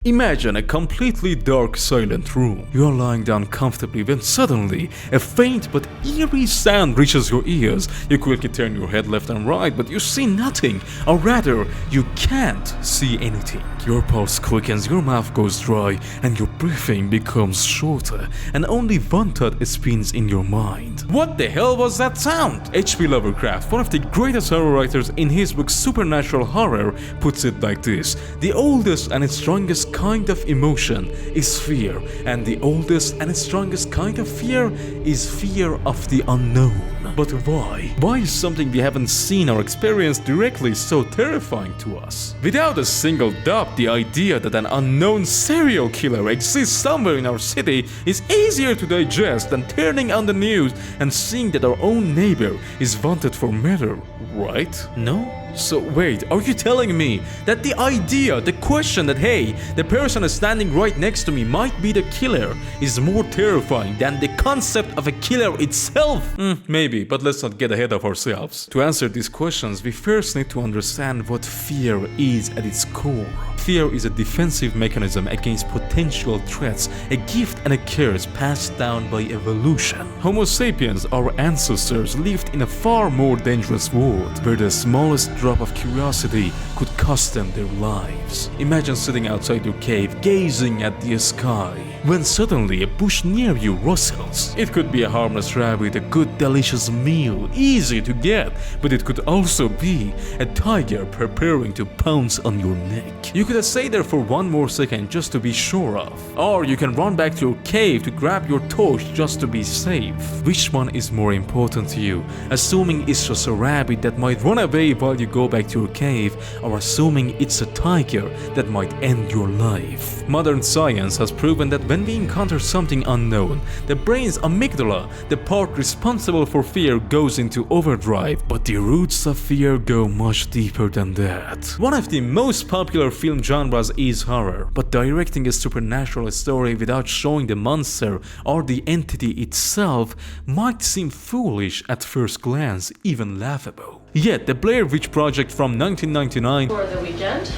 Imagine a completely dark, silent room. You are lying down comfortably when suddenly a faint but eerie sound reaches your ears. You quickly turn your head left and right, but you see nothing, or rather, you can't see anything. Your pulse quickens, your mouth goes dry, and your breathing becomes shorter, and only one thought spins in your mind. What the hell was that sound? H.P. Lovecraft, one of the greatest horror writers, in his book Supernatural Horror, puts it like this: the oldest and strongest kind of emotion is fear, and the oldest and strongest kind of fear is fear of the unknown. But why? Why is something we haven't seen or experienced directly so terrifying to us? Without a single doubt, the idea that an unknown serial killer exists somewhere in our city is easier to digest than turning on the news and seeing that our own neighbor is wanted for murder, right? No? So wait, are you telling me that the idea, the question that hey, the person standing right next to me might be the killer is more terrifying than the concept of a killer itself? Maybe, but let's not get ahead of ourselves. To answer these questions, we first need to understand what fear is at its core. Fear is a defensive mechanism against potential threats, a gift and a curse passed down by evolution. Homo sapiens, our ancestors, lived in a far more dangerous world, where the smallest drop of curiosity could cost them their lives. Imagine sitting outside your cave, gazing at the sky, when suddenly a bush near you rustles. It could be a harmless rabbit, a good delicious meal, easy to get, but it could also be a tiger preparing to pounce on your neck. You could stay there for one more second just to be sure of. Or you can run back to your cave to grab your torch just to be safe. Which one is more important to you? Assuming it's just a rabbit that might run away while you go back to your cave, or assuming it's a tiger that might end your life? Modern science has proven that when we encounter something unknown, the brain's amygdala, the part responsible for fear, goes into overdrive. But the roots of fear go much deeper than that. One of the most popular film genres is horror, but directing a supernatural story without showing the monster or the entity itself might seem foolish at first glance, even laughable. Yet the Blair Witch Project from 1999 for the weekend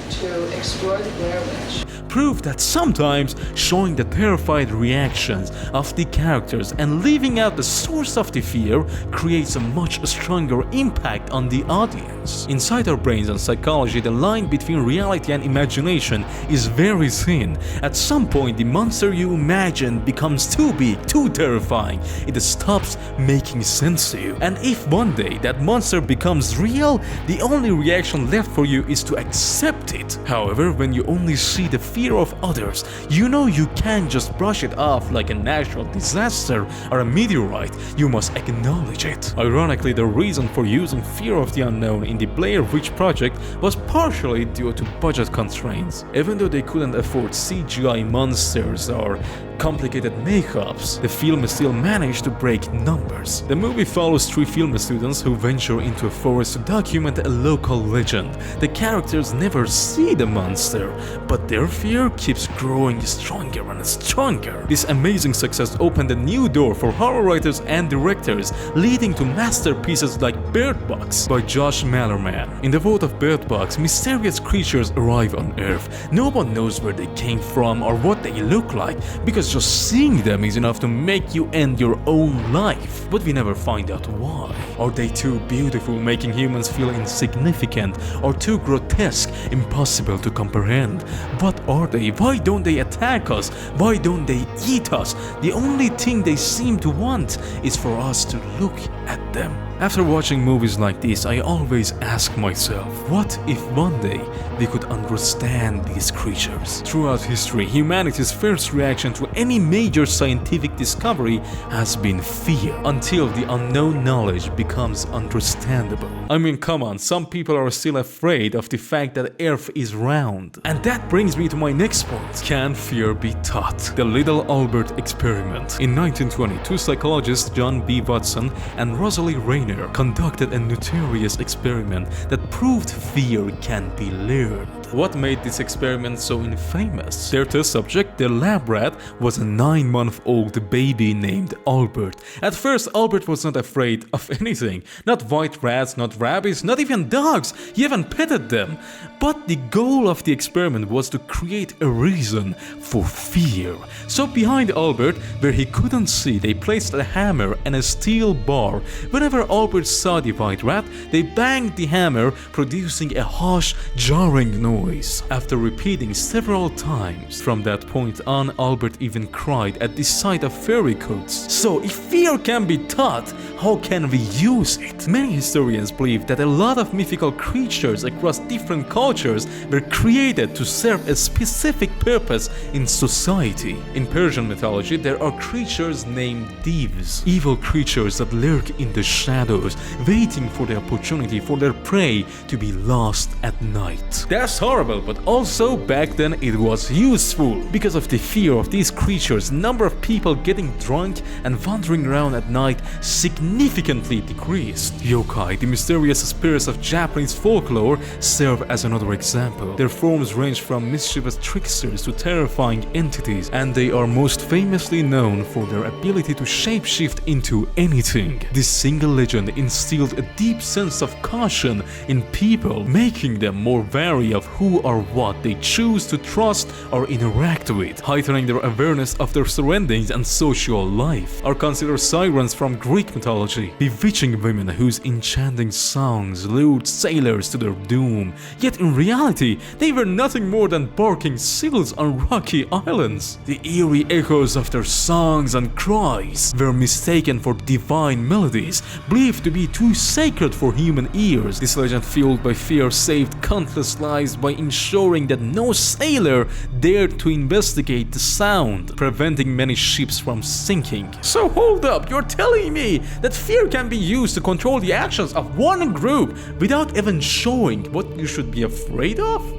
to explore the Blair Witch proved that sometimes showing the terrified reactions of the characters and leaving out the source of the fear creates a much stronger impact on the audience. Inside our brains and psychology, the line between reality and imagination is very thin. At some point, the monster you imagine becomes too big, too terrifying. It stops making sense to you. And if one day that monster becomes real, the only reaction left for you is to accept it. However, when you only see the fear of others, you know you can't just brush it off like a natural disaster or a meteorite. You must acknowledge it. Ironically, the reason for using fear of the unknown in the Blair Witch Project was partially due to budget constraints. Even though they couldn't afford CGI monsters or complicated makeups, the film still managed to break numbers. The movie follows three film students who venture into a forest to document a local legend. The characters never see the monster, but their fear keeps growing stronger and stronger. This amazing success opened a new door for horror writers and directors, leading to masterpieces like Bird Box by Josh Malerman. In the world of Bird Box, mysterious creatures arrive on Earth. No one knows where they came from or what they look like, because just seeing them is enough to make you end your own life. But we never find out why. Are they too beautiful, making humans feel insignificant, or too grotesque, impossible to comprehend? What are they? Why don't they attack us? Why don't they eat us? The only thing they seem to want is for us to look at them. After watching movies like this, I always ask myself, what if one day we could understand these creatures? Throughout history, humanity's first reaction to any major scientific discovery has been fear, until the unknown knowledge becomes understandable. I mean, come on, some people are still afraid of the fact that Earth is round. And that brings me to my next point. Can fear be taught? The Little Albert Experiment. In 1920, two psychologists, John B. Watson and Rosalie Rayner, conducted a notorious experiment that proved fear can be learned. What made this experiment so infamous? Their test subject, the lab rat, was a 9-month-old baby named Albert. At first, Albert was not afraid of anything. Not white rats, not rabbits, not even dogs. He even petted them. But the goal of the experiment was to create a reason for fear. So behind Albert, where he couldn't see, they placed a hammer and a steel bar. Whenever Albert saw the white rat, they banged the hammer, producing a harsh, jarring noise. After repeating several times, from that point on, Albert even cried at the sight of fairy coats. So if fear can be taught, how can we use it? Many historians believe that a lot of mythical creatures across different cultures were created to serve a specific purpose in society. In Persian mythology, there are creatures named Deeves, evil creatures that lurk in the shadows, waiting for the opportunity for their prey to be lost at night. That's horrible, but also back then it was useful. Because of the fear of these creatures, the number of people getting drunk and wandering around at night significantly decreased. Yokai, the mysterious spirits of Japanese folklore, serve as another example. Their forms range from mischievous tricksters to terrifying entities, and they are most famously known for their ability to shapeshift into anything. This single legend instilled a deep sense of caution in people, making them more wary of who or what they choose to trust or interact with, heightening their awareness of their surroundings and social life. Are considered sirens from Greek mythology, bewitching women whose enchanting songs lured sailors to their doom. Yet in reality, they were nothing more than barking seals on rocky islands. The eerie echoes of their songs and cries were mistaken for divine melodies, believed to be too sacred for human ears. This legend, fueled by fear, saved countless lives by ensuring that no sailor dared to investigate the sound, preventing many ships from sinking. So hold up, you're telling me that fear can be used to control the actions of one group without even showing what you should be afraid of?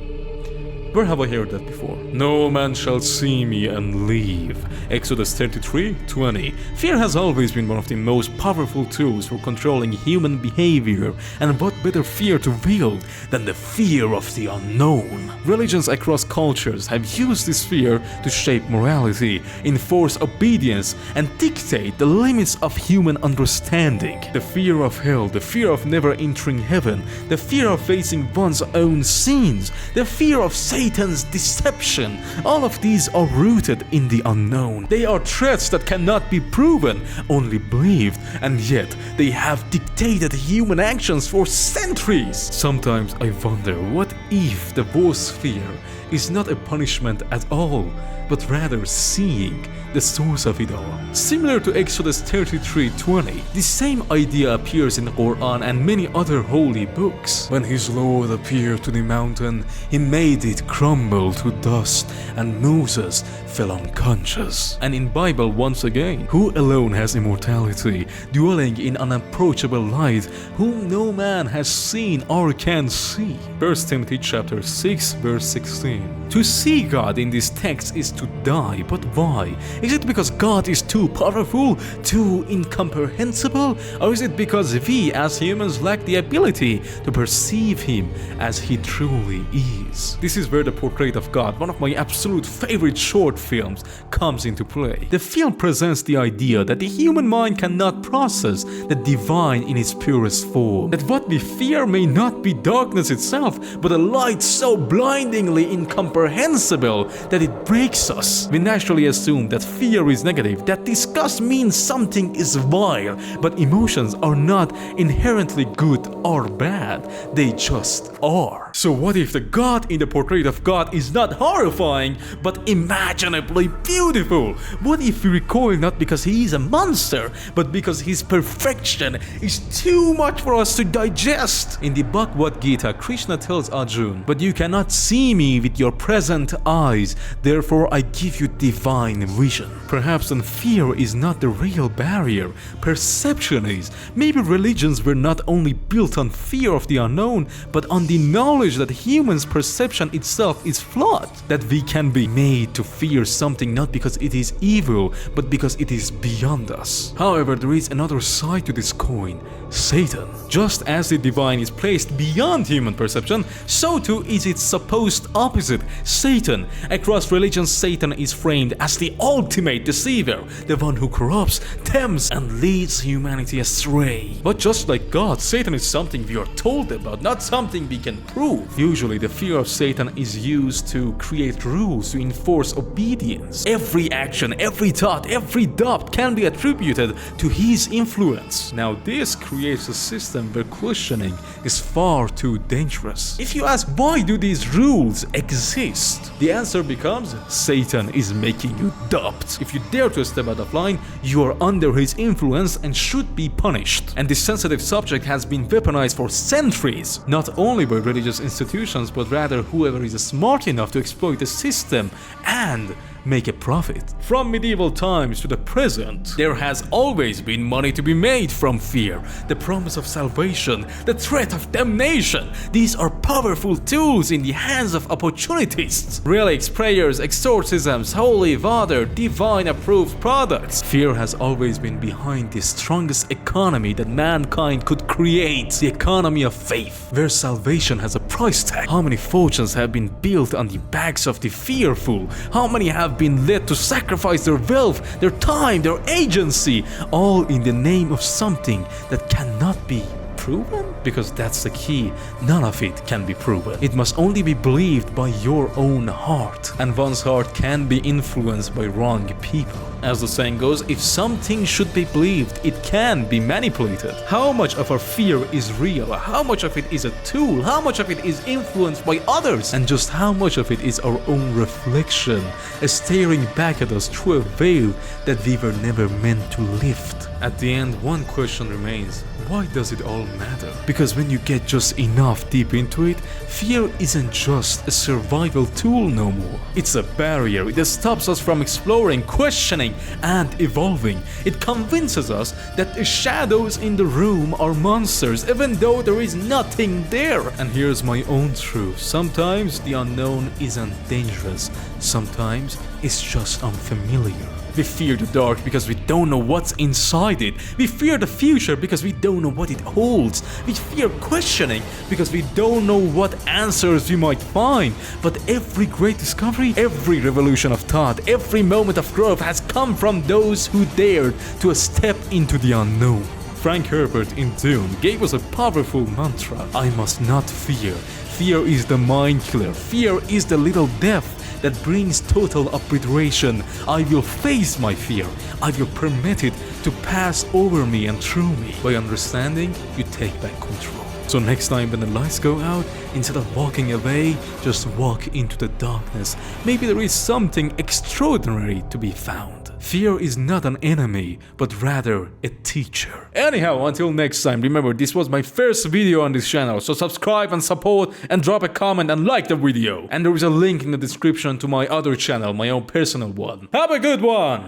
Where have I heard that before? No man shall see me and leave. Exodus 33:20. Fear has always been one of the most powerful tools for controlling human behavior, and what better fear to wield than the fear of the unknown? Religions across cultures have used this fear to shape morality, enforce obedience, and dictate the limits of human understanding. The fear of hell, the fear of never entering heaven, the fear of facing one's own sins, the fear of Satan's deception. All of these are rooted in the unknown. They are threats that cannot be proven, only believed, and yet they have dictated human actions for centuries. Sometimes I wonder, what if the worst fear is not a punishment at all, but rather seeing the source of it all? Similar to Exodus 33:20, the same idea appears in the Quran and many other holy books. When his Lord appeared to the mountain, he made it crumble to dust, and Moses fell unconscious. And in Bible once again, who alone has immortality, dwelling in unapproachable light, whom no man has seen or can see? 1 Timothy chapter 6 verse 16. To see God in this text is to die, but why? Is it because God is too powerful, too incomprehensible, or is it because we as humans lack the ability to perceive Him as He truly is? This is where the portrait of God, one of my absolute favorite short films, comes into play. The film presents the idea that the human mind cannot process the divine in its purest form, that what we fear may not be darkness itself, but a light so blindingly incomprehensible that it breaks us. We naturally assume that fear is negative, that disgust means something is vile, but emotions are not inherently good or bad, they just are. So what if the God in the portrait of God is not horrifying, but imaginably beautiful? What if we recoil not because He is a monster, but because His perfection is too much for us to digest? In the Bhagavad Gita, Krishna tells Arjuna, "But you cannot see me with your present eyes, therefore I give you divine vision." Perhaps then fear is not the real barrier, perception is. Maybe religions were not only built on fear of the unknown, but on the knowledge acknowledge that humans' perception itself is flawed, that we can be made to fear something not because it is evil, but because it is beyond us. However, there is another side to this coin: Satan. Just as the divine is placed beyond human perception, so too is its supposed opposite, Satan. Across religions, Satan is framed as the ultimate deceiver, the one who corrupts, tempts, and leads humanity astray. But just like God, Satan is something we are told about, not something we can prove. Usually, the fear of Satan is used to create rules to enforce obedience. Every action, every thought, every doubt can be attributed to his influence. Now, this creates a system where questioning is far too dangerous. If you ask, why do these rules exist? The answer becomes, Satan is making you doubt. If you dare to step out of line, you are under his influence and should be punished. And this sensitive subject has been weaponized for centuries, not only by religious institutions, but rather whoever is smart enough to exploit the system and make a profit. From medieval times to the present, there has always been money to be made from fear, the promise of salvation, the threat of damnation. These are powerful tools in the hands of opportunists. Relics, prayers, exorcisms, holy water, divine approved products. Fear has always been behind the strongest economy that mankind could create, the economy of faith, where salvation has a price tag. How many fortunes have been built on the backs of the fearful? How many have been led to sacrifice their wealth, their time, their agency, all in the name of something that cannot be proven? Because that's the key. None of it can be proven. It must only be believed by your own heart. And one's heart can be influenced by wrong people. As the saying goes, if something should be believed, it can be manipulated. How much of our fear is real? How much of it is a tool? How much of it is influenced by others? And just how much of it is our own reflection, staring back at us through a veil that we were never meant to lift? At the end, one question remains: why does it all matter? Because when you get just enough deep into it, fear isn't just a survival tool no more. It's a barrier. It stops us from exploring, questioning, and evolving. It convinces us that the shadows in the room are monsters, even though there is nothing there. And here's my own truth: sometimes the unknown isn't dangerous. Sometimes it's just unfamiliar. We fear the dark because we don't know what's inside it. We fear the future because we don't know what it holds. We fear questioning because we don't know what answers we might find. But every great discovery, every revolution of thought, every moment of growth has come from those who dared to step into the unknown. Frank Herbert in Dune gave us a powerful mantra: I must not fear. Fear is the mind killer. Fear is the little death that brings total obliteration. I will face my fear. I will permit it to pass over me and through me. By understanding, you take back control. So next time when the lights go out, instead of walking away, just walk into the darkness. Maybe there is something extraordinary to be found. Fear is not an enemy, but rather a teacher. Anyhow, until next time, remember, this was my first video on this channel, so subscribe and support and drop a comment and like the video. And there is a link in the description to my other channel, my own personal one. Have a good one!